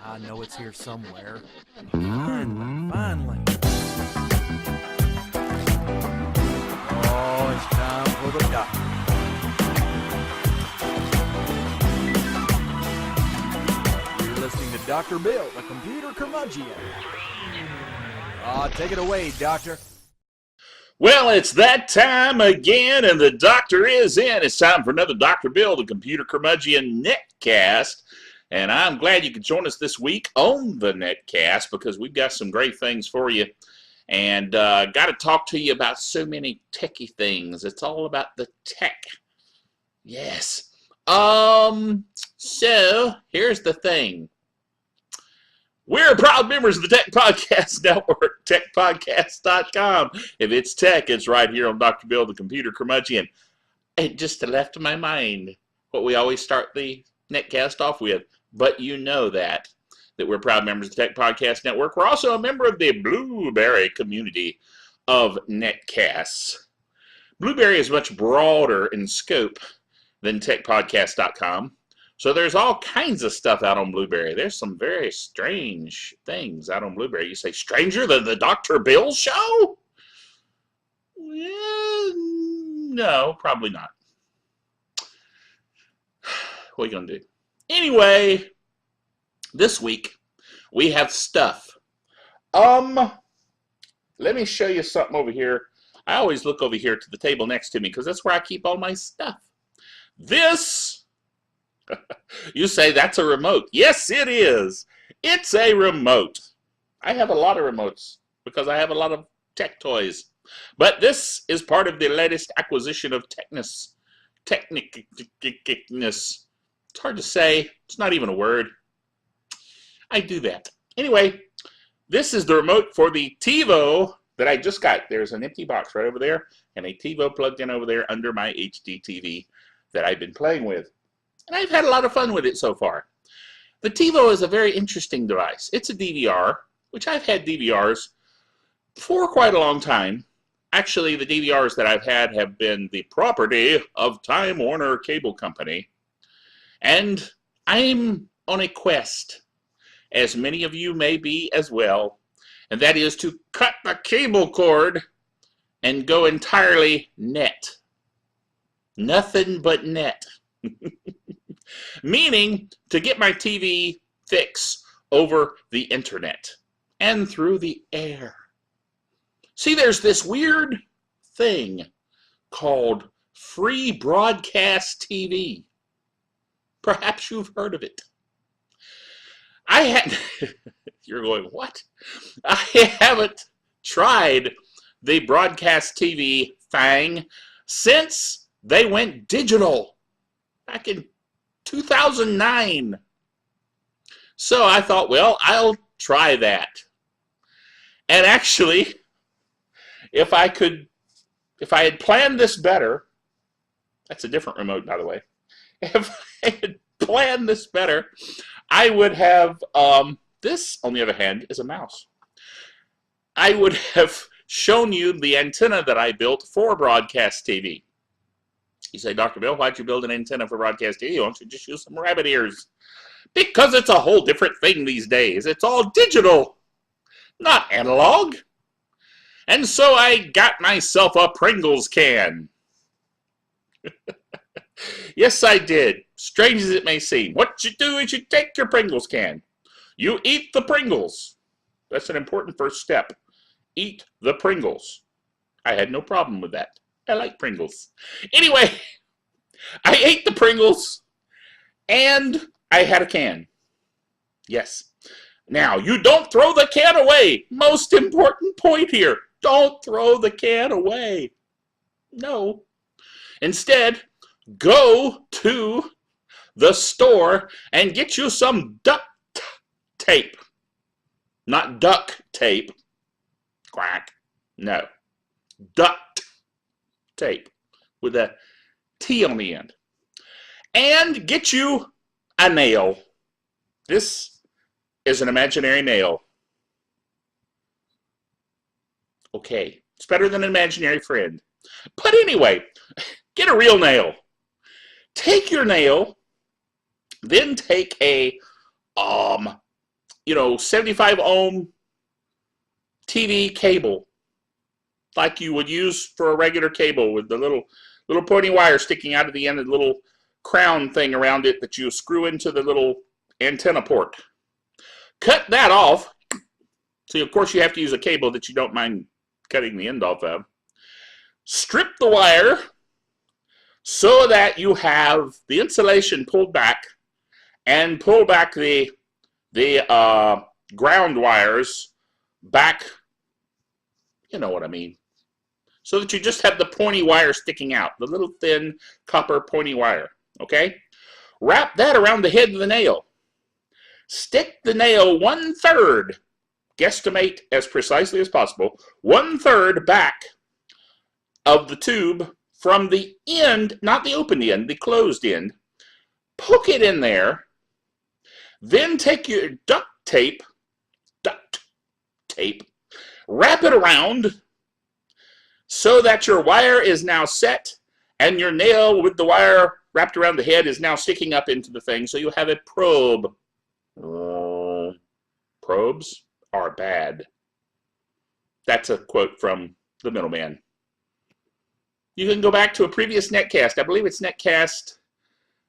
I know it's here somewhere. Finally. Oh, it's time for the doctor. You're listening to Dr. Bill, the computer curmudgeon. Take it away, Doctor. Well, it's that time again, and the doctor is in. It's time for another Dr. Bill, the computer curmudgeon netcast. And I'm glad you could join us this week on the netcast because we've got some great things for you. And got to talk to you about so many techie things. It's all about the tech. Yes. So here's the thing. We're proud members of the Tech Podcast Network, techpodcast.com. If it's tech, it's right here on Dr. Bill, the computer curmudgeon. It just left my mind what we always start the netcast off with. But you know that we're proud members of the Tech Podcast Network. We're also a member of the Blueberry community of netcasts. Blueberry is much broader in scope than techpodcast.com. So there's all kinds of stuff out on Blueberry. There's some very strange things out on Blueberry. You say, stranger than the Dr. Bill show? Well, no, probably not. What are you going to do? Anyway, this week we have stuff. Let me show you something over here. I always look over here to the table next to me because that's where I keep all my stuff. This... You say that's a remote. Yes, it is. It's a remote. I have a lot of remotes because I have a lot of tech toys. But this is part of the latest acquisition of technicness. It's hard to say. It's not even a word. I do that. Anyway, this is the remote for the Tivo that I just got. There's an empty box right over there and a Tivo plugged in over there under my HD TV that I've been playing with. And I've had a lot of fun with it so far. The Tivo is a very interesting device. It's a DVR, which I've had DVRs for quite a long time. Actually, the DVRs that I've had have been the property of Time Warner Cable Company. And I'm on a quest, as many of you may be as well, and that is to cut the cable cord and go entirely net. Nothing but net. Meaning to get my TV fix over the internet and through the air. See, there's this weird thing called free broadcast TV. Perhaps you've heard of it. You're going, what? I haven't tried the broadcast TV thing since they went digital back in 2009. So I thought, well, I'll try that. And actually, if I had planned this better, that's a different remote, by the way. If I had planned this better, I would have, this, on the other hand, is a mouse. I would have shown you the antenna that I built for broadcast TV. You say, Dr. Bill, why'd you build an antenna for broadcast TV? Why don't you just use some rabbit ears? Because it's a whole different thing these days. It's all digital, not analog. And so I got myself a Pringles can. Yes, I did. Strange as it may seem. What you do is you take your Pringles can. You eat the Pringles. That's an important first step. Eat the Pringles. I had no problem with that. I like Pringles. Anyway, I ate the Pringles, and I had a can. Yes. Now, you don't throw the can away. Most important point here. Don't throw the can away. No. Instead, go to the store and get you some duct tape. Not duct tape. Quack. No. Duct tape with a T on the end. And get you a nail. This is an imaginary nail. Okay, it's better than an imaginary friend. But anyway, get a real nail. Take your nail Then take a 75 ohm TV cable, like you would use for a regular cable, with the little pointy wire sticking out of the end of the little crown thing around it that you screw into the little antenna port. Cut that off. So of course you have to use a cable that you don't mind cutting the end off of. Strip the wire so that you have the insulation pulled back, and pull back the ground wires back, you know what I mean, so that you just have the pointy wire sticking out, the little thin copper pointy wire, okay? Wrap that around the head of the nail. Stick the nail 1/3, guesstimate as precisely as possible, 1/3 back of the tube from the end, not the open end, the closed end. Poke it in there. Then take your duct tape, wrap it around so that your wire is now set, and your nail with the wire wrapped around the head is now sticking up into the thing, so you have a probe. Probes are bad. That's a quote from the middleman. You can go back to a previous netcast. I believe it's netcast,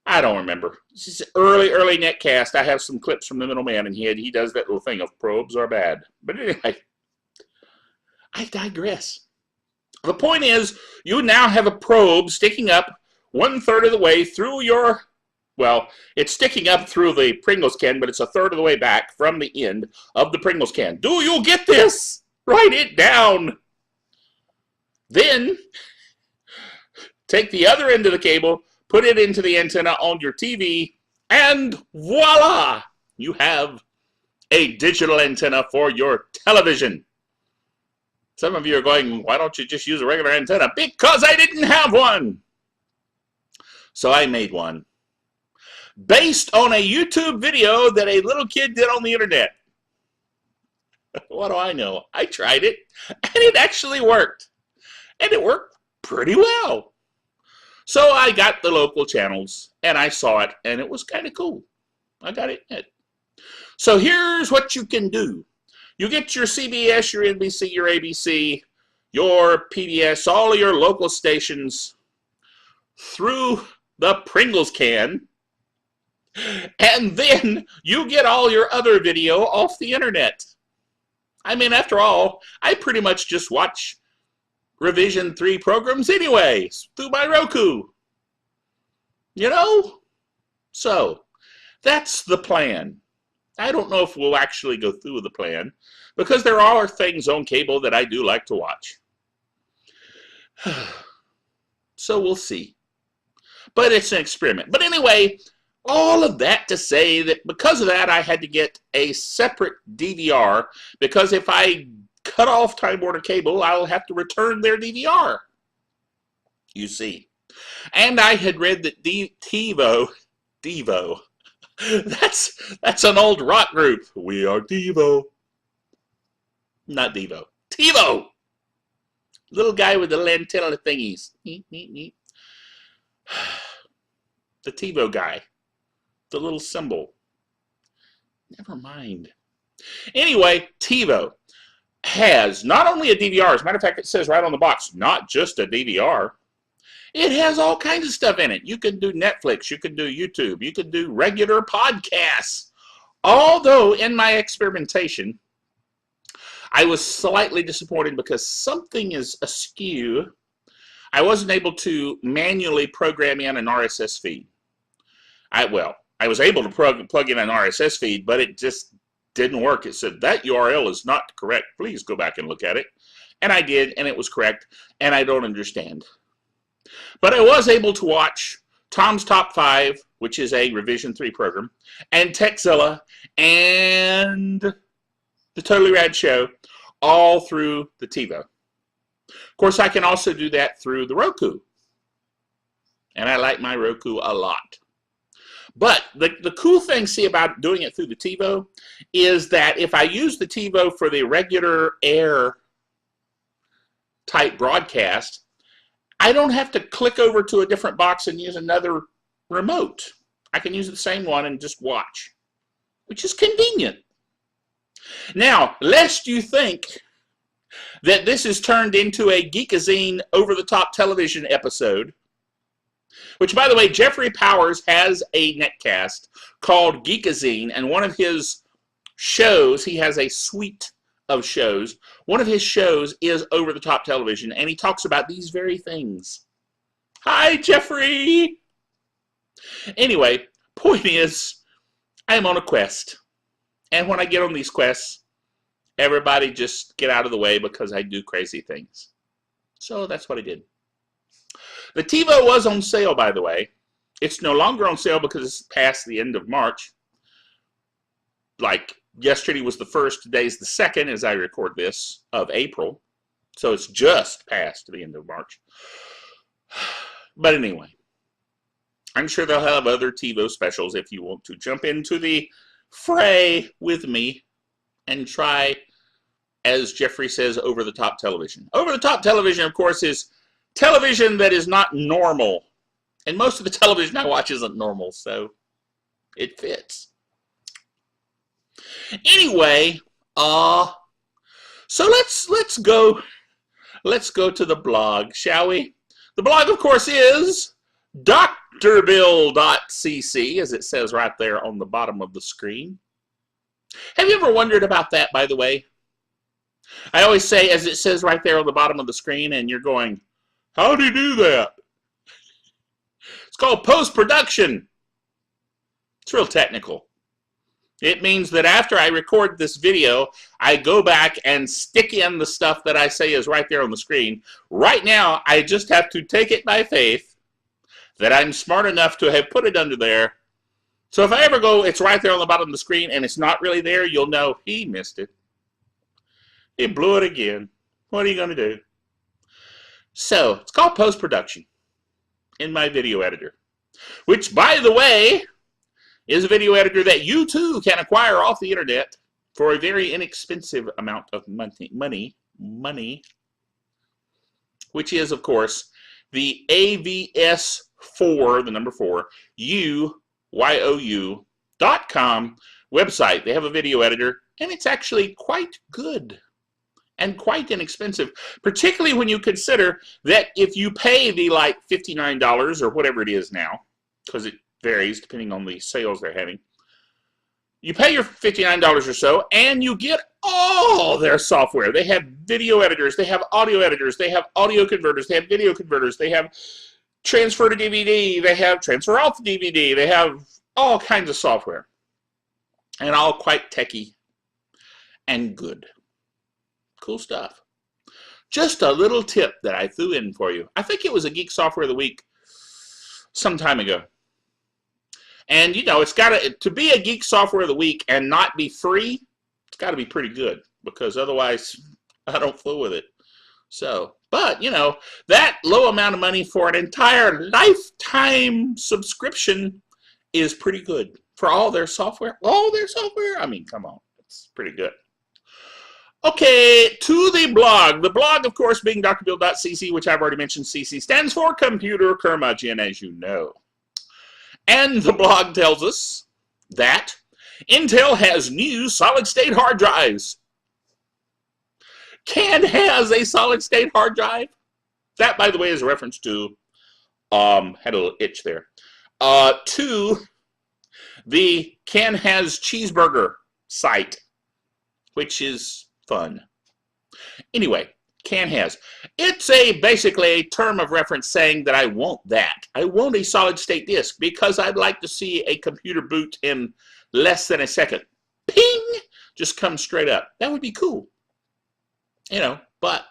I don't remember. This is early netcast. I have some clips from the middleman, and he does that little thing of probes are bad. But anyway, I digress. The point is, you now have a probe sticking up 1/3 of the way through your, well, it's sticking up through the Pringles can, but it's 1/3 of the way back from the end of the Pringles can. Do you get this? Write it down. Then, take the other end of the cable, put it into the antenna on your TV, and voila! You have a digital antenna for your television. Some of you are going, why don't you just use a regular antenna? Because I didn't have one! So I made one, based on a YouTube video that a little kid did on the internet. What do I know? I tried it, and it actually worked. And it worked pretty well. So I got the local channels, and I saw it, and it was kind of cool. I got it. So here's what you can do. You get your CBS, your NBC, your ABC, your PBS, all of your local stations through the Pringles can, and then you get all your other video off the internet. I mean, after all, I pretty much just watch Revision 3 programs anyway, through my Roku. You know? So, that's the plan. I don't know if we'll actually go through with the plan, because there are things on cable that I do like to watch. So we'll see. But it's an experiment. But anyway, all of that to say that because of that, I had to get a separate DVR, because if I cut off Time Warner Cable, I'll have to return their DVR, you see. And I had read that Tivo, that's an old rock group. We are Tivo. Not Devo. Tivo! Little guy with the little antenna thingies. The Tivo guy. The little symbol. Never mind. Anyway, Tivo has not only a DVR, as a matter of fact, it says right on the box, not just a DVR. It has all kinds of stuff in it. You can do Netflix, you can do YouTube, you can do regular podcasts. Although, in my experimentation, I was slightly disappointed because something is askew. I wasn't able to manually program in an RSS feed. I was able to plug in an RSS feed, but it just didn't work. It said, that URL is not correct. Please go back and look at it. And I did, and it was correct, and I don't understand. But I was able to watch Tom's Top 5, which is a Revision 3 program, and Techzilla, and The Totally Rad Show, all through the Tivo. Of course, I can also do that through the Roku. And I like my Roku a lot. But the cool thing, see, about doing it through the Tivo is that if I use the Tivo for the regular air type broadcast, I don't have to click over to a different box and use another remote. I can use the same one and just watch, which is convenient. Now, lest you think that this is turned into a Geekazine over-the-top television episode, which, by the way, Jeffrey Powers has a netcast called Geekazine, and one of his shows, he has a suite of shows, one of his shows is over-the-top television, and he talks about these very things. Hi, Jeffrey! Anyway, point is, I am on a quest, and when I get on these quests, everybody just get out of the way because I do crazy things. So that's what I did. The Tivo was on sale, by the way. It's no longer on sale because it's past the end of March. Like, yesterday was the 1st, today's the 2nd, as I record this, of April. So it's just past the end of March. But anyway, I'm sure they'll have other Tivo specials if you want to jump into the fray with me and try, as Jeffrey says, over-the-top television. Over-the-top television, of course, is television that is not normal. And most of the television I watch isn't normal, so it fits. Anyway, so let's go to the blog, shall we? The blog, of course, is drbill.cc, as it says right there on the bottom of the screen. Have you ever wondered about that, by the way? I always say, as it says right there on the bottom of the screen, and you're going, how do you do that? It's called post-production. It's real technical. It means that after I record this video, I go back and stick in the stuff that I say is right there on the screen. Right now, I just have to take it by faith that I'm smart enough to have put it under there. So if I ever go, it's right there on the bottom of the screen, and it's not really there, you'll know he missed it. He blew it again. What are you going to do? So, it's called post-production in my video editor, which, by the way, is a video editor that you, too, can acquire off the internet for a very inexpensive amount of money, which is, of course, the AVS4, the number 4, UYOU.com website. They have a video editor, and it's actually quite good and quite inexpensive, particularly when you consider that if you pay the, like, $59 or whatever it is now, because it varies depending on the sales they're having, you pay your $59 or so, and you get all their software. They have video editors, they have audio editors, they have audio converters, they have video converters, they have transfer to DVD, they have transfer off to DVD, they have all kinds of software, and all quite techy and good. Cool stuff. Just a little tip that I threw in for you. I think it was a Geek Software of the Week some time ago. And, you know, it's got to be a Geek Software of the Week and not be free, it's got to be pretty good, because otherwise I don't fool with it. So, but, you know, that low amount of money for an entire lifetime subscription is pretty good for all their software. All their software? I mean, come on. It's pretty good. Okay, to the blog. The blog, of course, being drbill.cc, which I've already mentioned. CC stands for Computer Curmudgeon, as you know. And the blog tells us that Intel has new solid-state hard drives. Can has a solid-state hard drive? That, by the way, is a reference to, had a little itch there, to the Can Has Cheeseburger site, which is fun. Anyway, Can Has. It's basically a term of reference saying that I want that. I want a solid-state disk because I'd like to see a computer boot in less than a second. Ping! Just comes straight up. That would be cool. You know, but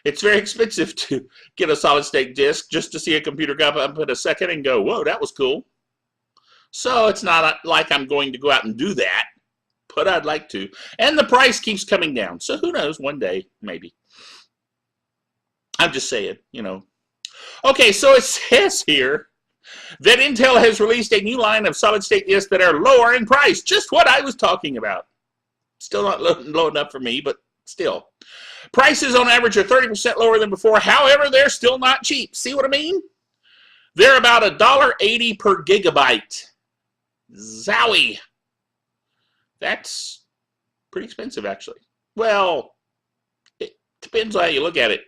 it's very expensive to get a solid-state disk just to see a computer come up in a second and go, whoa, that was cool. So it's not like I'm going to go out and do that, but I'd like to. And the price keeps coming down. So who knows, one day, maybe. I'm just saying, you know. Okay, so it says here that Intel has released a new line of solid-state disks that are lower in price. Just what I was talking about. Still not low enough for me, but still. Prices on average are 30% lower than before. However, they're still not cheap. See what I mean? They're about $1.80 per gigabyte. Zowie. That's pretty expensive, actually. Well, it depends on how you look at it.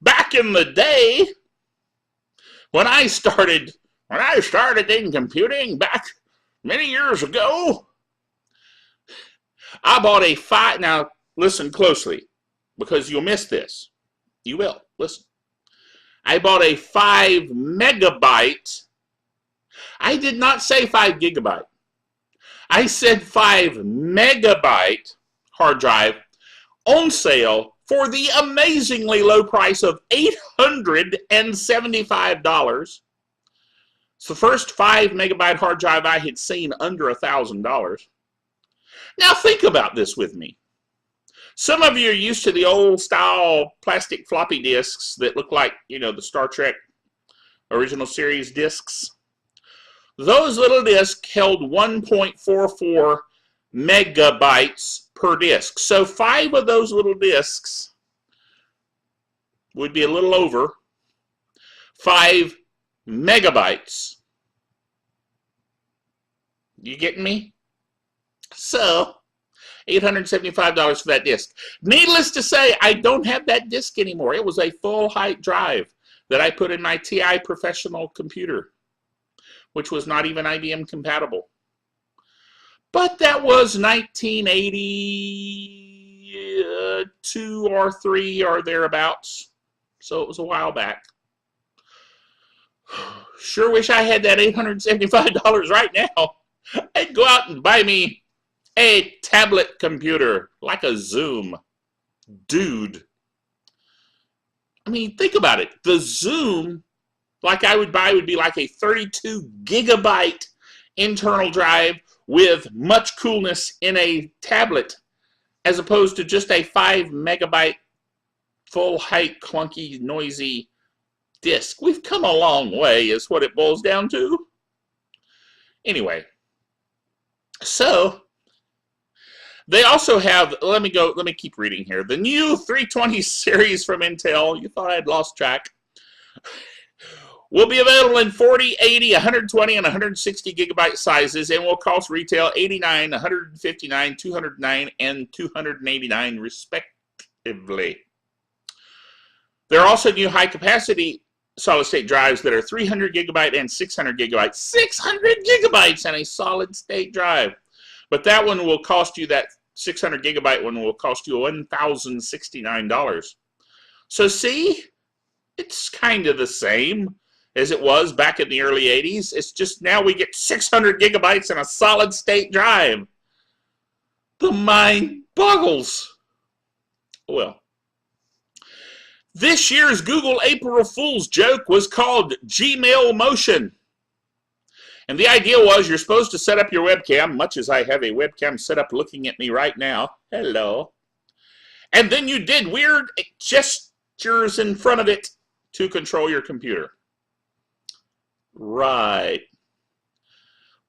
Back in the day, when I started in computing back many years ago, I bought a now listen closely, because you'll miss this. You will. Listen. I bought a 5 megabyte. I did not say 5 gigabyte. I said 5 megabyte hard drive on sale for the amazingly low price of $875. It's the first 5 megabyte hard drive I had seen under $1,000. Now think about this with me. Some of you are used to the old style plastic floppy disks that look like, the Star Trek original series disks. Those little disks held 1.44 megabytes per disk. So 5 of those little disks would be a little over 5 megabytes. You getting me? So, $875 for that disk. Needless to say, I don't have that disk anymore. It was a full-height drive that I put in my TI professional computer, which was not even IBM compatible. But that was 1982 or 3 or thereabouts. So it was a while back. Sure wish I had that $875 right now. I'd go out and buy me a tablet computer like a Zoom. Dude. I mean, think about it. The Zoom, like I would buy, would be like a 32 gigabyte internal drive with much coolness in a tablet, as opposed to just a 5 megabyte full height clunky noisy disk. We've come a long way is what it boils down to. Anyway, so they also have, let me keep reading here. The new 320 series from Intel, you thought I'd lost track, will be available in 40, 80, 120, and 160 gigabyte sizes and will cost retail $89, $159, $209, and $289 respectively. There are also new high-capacity solid-state drives that are 300 gigabyte and 600 gigabyte. 600 gigabytes and a solid-state drive. But that one will cost you, that 600 gigabyte one will cost you $1,069. So see, it's kind of the same as it was back in the early 80s. It's just now we get 600 gigabytes and a solid-state drive. The mind boggles. Well, this year's Google April Fool's joke was called Gmail Motion. And the idea was you're supposed to set up your webcam, much as I have a webcam set up looking at me right now. Hello. And then you did weird gestures in front of it to control your computer. Right.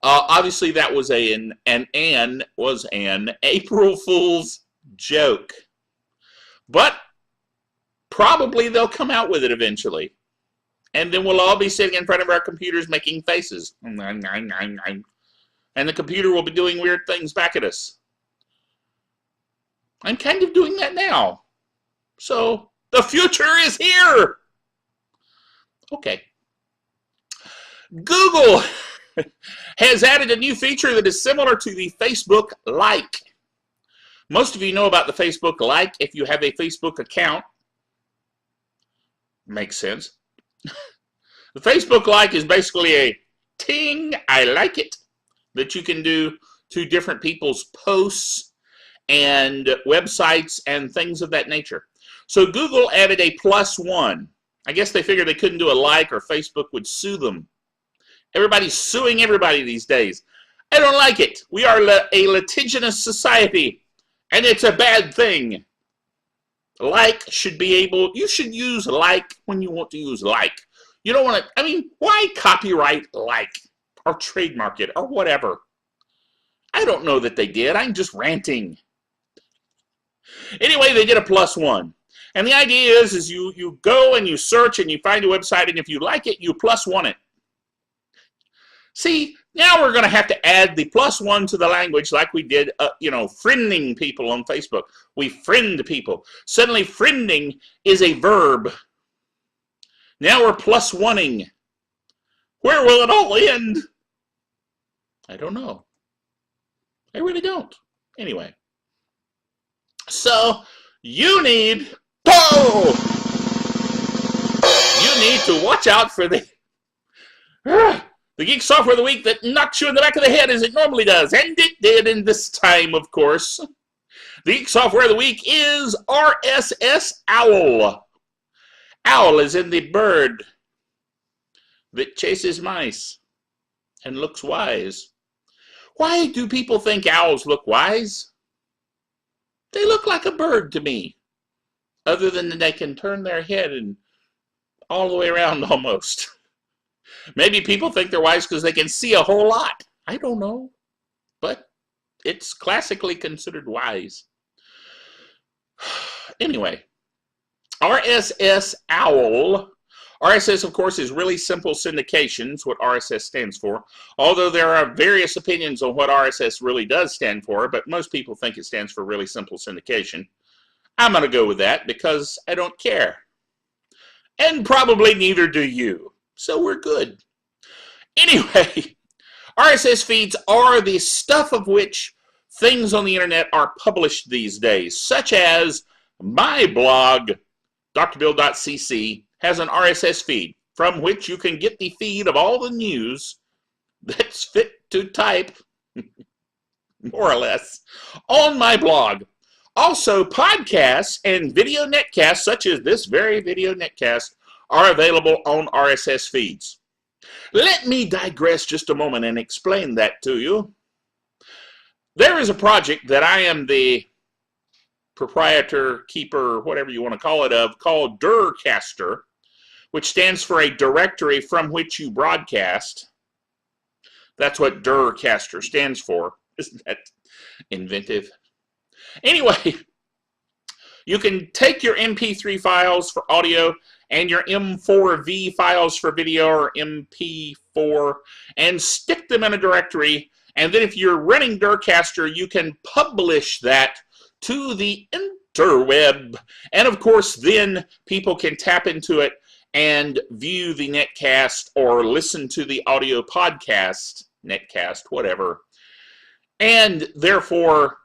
Obviously that was an April Fool's joke. But probably they'll come out with it eventually. And then we'll all be sitting in front of our computers making faces. And the computer will be doing weird things back at us. I'm kind of doing that now. So the future is here. Okay. Google has added a new feature that is similar to the Facebook Like. Most of you know about the Facebook Like if you have a Facebook account. Makes sense. The Facebook Like is basically a ting, I like it, that you can do to different people's posts and websites and things of that nature. So Google added a +1. I guess they figured they couldn't do a like or Facebook would sue them. Everybody's suing everybody these days. I don't like it. We are a litigious society, and it's a bad thing. Like should be able, you should use like when you want to use like. You don't want to, I mean, why copyright like or trademark it or whatever? I don't know that they did. I'm just ranting. Anyway, they did a +1. And the idea is you go and you search and you find a website, and if you like it, you +1 it. See, now we're going to have to add the +1 to the language like we did, friending people on Facebook. We friend people. Suddenly, friending is a verb. Now we're +1ing. Where will it all end? I don't know. I really don't. Anyway. So, you need to watch out for the Geek Software of the Week that knocks you in the back of the head as it normally does. And it did in this time, of course. The Geek Software of the Week is RSSOwl. Owl is in the bird that chases mice and looks wise. Why do people think owls look wise? They look like a bird to me, other than that they can turn their head and all the way around almost. Maybe people think they're wise because they can see a whole lot. I don't know, but it's classically considered wise. Anyway, RSSOwl. RSS, of course, is really simple syndications, what RSS stands for. Although there are various opinions on what RSS really does stand for, but most people think it stands for really simple syndication. I'm going to go with that because I don't care. And probably neither do you. So we're good. Anyway, RSS feeds are the stuff of which things on the internet are published these days, such as my blog, drbill.cc, has an RSS feed from which you can get the feed of all the news that's fit to type, more or less, on my blog. Also, podcasts and video netcasts, such as this very video netcast, are available on RSS feeds. Let me digress just a moment and explain that to you. There is a project that I am the proprietor, keeper, whatever you want to call it, of, called Dircaster, which stands for a directory from which you broadcast. That's what Dircaster stands for. Isn't that inventive? Anyway, you can take your MP3 files for audio and your M4V files for video, or MP4, and stick them in a directory. And then if you're running Dircaster, you can publish that to the interweb. And of course, then people can tap into it and view the netcast or listen to the audio podcast, netcast, whatever, and therefore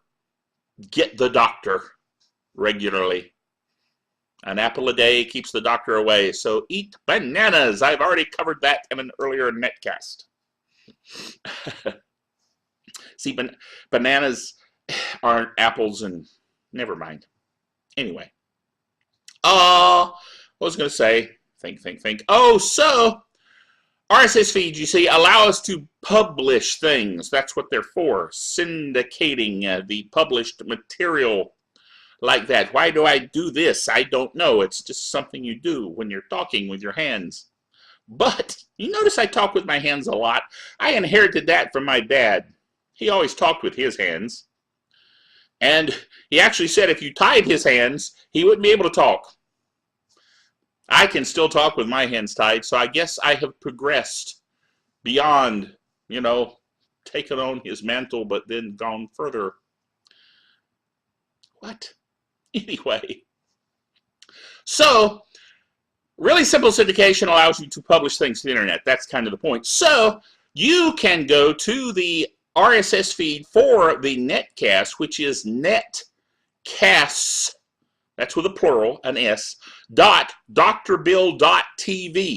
get the doctor regularly. An apple a day keeps the doctor away, so eat bananas. I've already covered that in an earlier netcast. See, bananas aren't apples, and never mind. Anyway, what was I going to say? Think. Oh, so RSS feeds, you see, allow us to publish things. That's what they're for, syndicating the published material like that. Why do I do this? I don't know. It's just something you do when you're talking with your hands. But you notice I talk with my hands a lot. I inherited that from my dad. He always talked with his hands. And he actually said if you tied his hands, he wouldn't be able to talk. I can still talk with my hands tied, so I guess I have progressed beyond, taken on his mantle, but then gone further. What? Anyway. So, really simple syndication allows you to publish things to the internet. That's kind of the point. So, you can go to the RSS feed for the netcast, which is netcasts, that's with a plural, an S, .drbill.tv.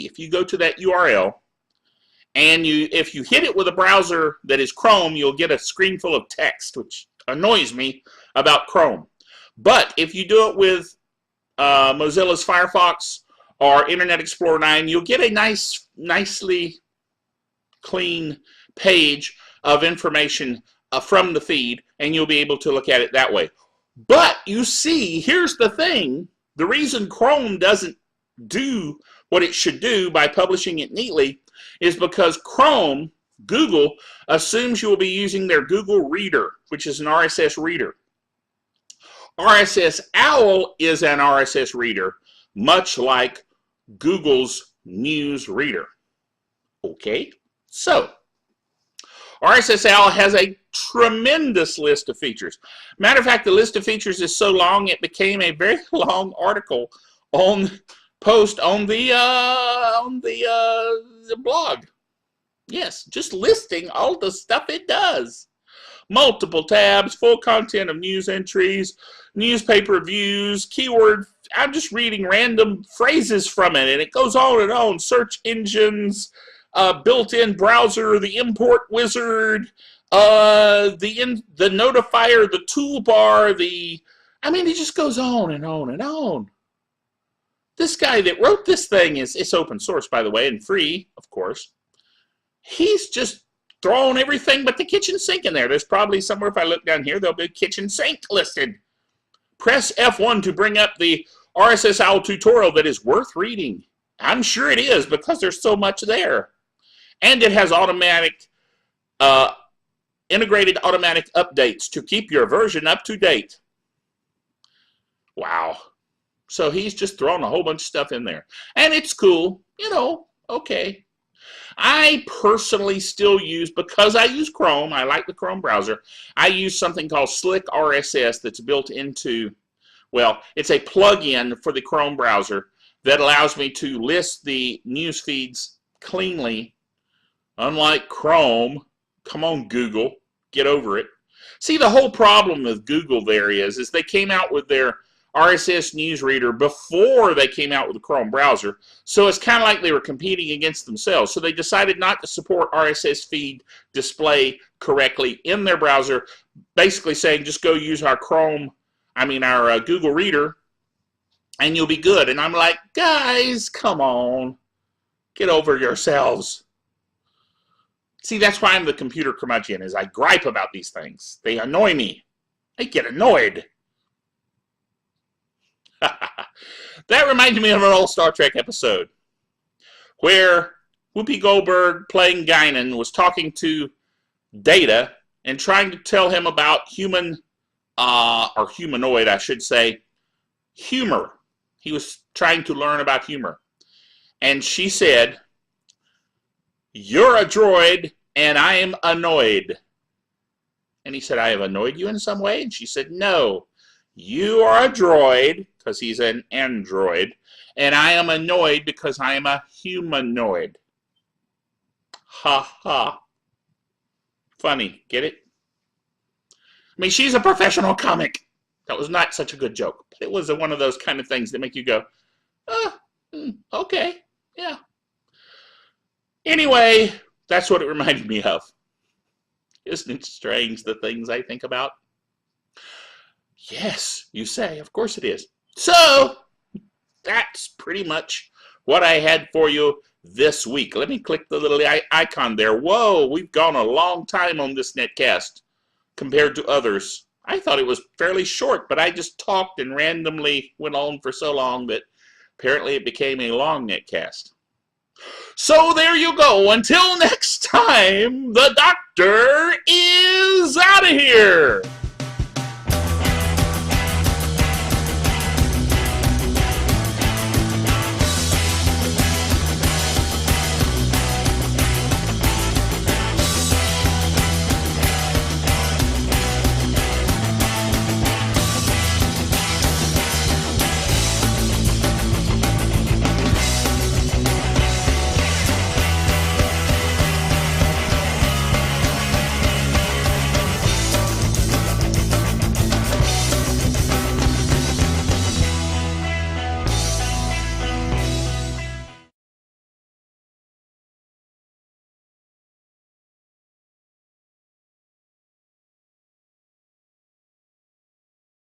If you go to that URL, and if you hit it with a browser that is Chrome, you'll get a screen full of text, which annoys me about Chrome. But if you do it with Mozilla's Firefox or Internet Explorer 9, you'll get a nicely clean page of information from the feed, and you'll be able to look at it that way. But you see, here's the thing. The reason Chrome doesn't do what it should do by publishing it neatly is because Chrome, Google, assumes you will be using their Google Reader, which is an RSS reader. RSSOwl is an RSS reader, much like Google's news reader. Okay, so RSSOwl has a tremendous list of features. Matter of fact, the list of features is so long it became a very long article on post on the blog. Yes, just listing all the stuff it does. Multiple tabs, full content of news entries, newspaper views, keyword. I'm just reading random phrases from it, and it goes on and on. Search engines, built-in browser, the import wizard, the notifier, the toolbar, I mean, it just goes on and on and on. This guy that wrote this thing it's open source, by the way, and free, of course. He's just throwing everything but the kitchen sink in there. There's probably somewhere, if I look down here, there'll be a kitchen sink listed. Press F1 to bring up the RSSOwl tutorial that is worth reading. I'm sure it is, because there's so much there. And it has integrated automatic updates to keep your version up to date. Wow. So he's just throwing a whole bunch of stuff in there. And it's cool, you know, okay. I personally still use, because I use Chrome, I like the Chrome browser, I use something called Slick RSS that's built into, well, it's a plug-in for the Chrome browser that allows me to list the news feeds cleanly. Unlike Chrome, come on Google, get over it. See, the whole problem with Google there is they came out with their RSS news reader before they came out with the Chrome browser. So it's kind of like they were competing against themselves. So they decided not to support RSS feed display correctly in their browser, basically saying just go use our Google reader and you'll be good. And I'm like, guys, come on, get over yourselves. See, that's why I'm the computer curmudgeon, is I gripe about these things. They annoy me. I get annoyed. That reminded me of an old Star Trek episode where Whoopi Goldberg, playing Guinan, was talking to Data and trying to tell him about human, or humanoid, I should say, humor. He was trying to learn about humor. And she said, "You're a droid and I am annoyed." And he said, "I have annoyed you in some way?" And she said, "No. You are a droid," because he's an android, "and I am annoyed because I am a humanoid." Ha ha. Funny, get it? I mean, she's a professional comic. That was not such a good joke, but it was one of those kind of things that make you go, okay, yeah. Anyway, that's what it reminded me of. Isn't it strange, the things I think about? Yes, you say. Of course it is. So, that's pretty much what I had for you this week. Let me click the little icon there. Whoa, we've gone a long time on this netcast compared to others. I thought it was fairly short, but I just talked and randomly went on for so long that apparently it became a long netcast. So there you go. Until next time, the doctor is out of here.